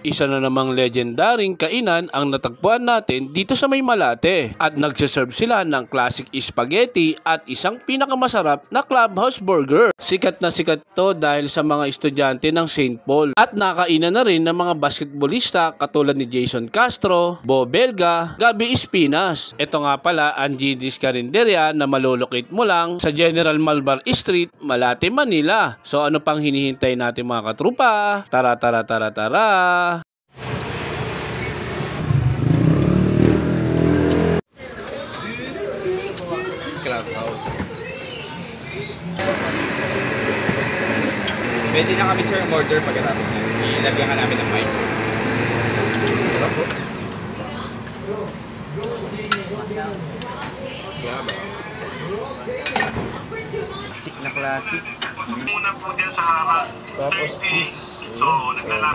Isa na namang legendaring kainan ang natagpuan natin dito sa May Malate at nagsiserve sila ng classic spaghetti at isang pinakamasarap na Clubhouse Burger. Sikat na sikat to dahil sa mga estudyante ng St. Paul at nakainan na rin ng mga basketballista katulad ni Jason Castro, Bo Belga, Gabi Espinas. Ito nga pala ang GD's Carinderia na malulocate mo lang sa General Malvar Street, Malate, Manila. So ano pang hinihintay natin mga katrupa? Tara tara tara tara! Clubhouse. Pwede na kami sir order pagkatapos yun. Ilagyan ka namin ng mic. Classic na classic. Tapos cheese.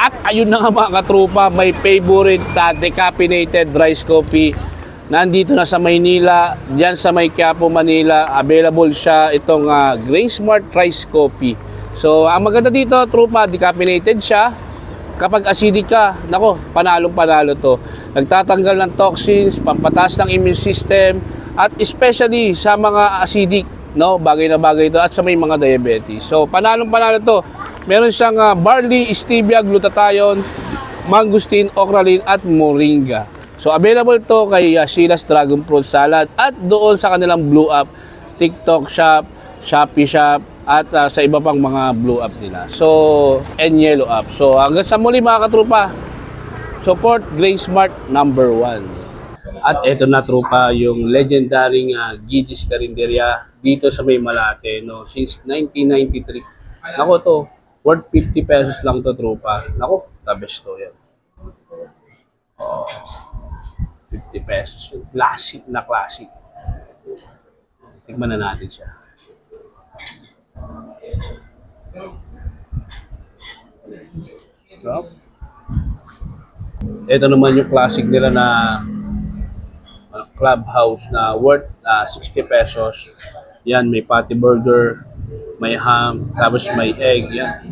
At ayun na nga mga katrupa, may favorite dati caffeinated rice coffee. Nandito na sa Maynila, diyan sa may Quiapo, Manila. Available siya itong Grain Smart Rice Coffee. So, ang maganda dito, trupa, decaffeinated siya. Kapag acidic ka, nako, panalong-panalo to. Nagtatanggal ng toxins, pampataas ng immune system, at especially sa mga acidic, no, bagay na bagay ito, at sa may mga diabetes. So, panalong-panalo to. Meron siyang barley, stevia, glutathione, mangosteen, okralin, at moringa. So, available to kay Sheila's Dragon Fruit Salad at doon sa kanilang Blue Up, TikTok Shop, Shopee Shop, at sa iba pang mga Blue Up nila. So, and Yellow Up. So, hanggang sa muli mga katrupa, support Grain Smart #1. At eto na trupa, yung legendary GD's Carinderia dito sa May Malate, no, since 1993. Nako to, worth 50 pesos lang to trupa. Nako, the best to yan. Oh. 50 pesos. Classic na classic. Tignan na natin siya. Ito naman yung classic nila na Clubhouse na worth 60 pesos. Yan, may patty burger, may ham, tapos may egg. Yan.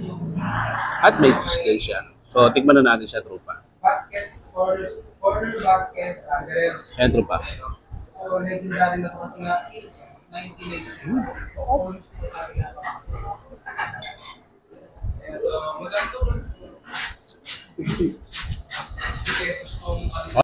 At may cheese din siya. So, tignan na natin siya, trupa. Vasquez, order Vasquez, Guerrero. Ayan, trupa. So, legendary na ito kasi nga since 1982. So, maganda ito. 60 pesos kung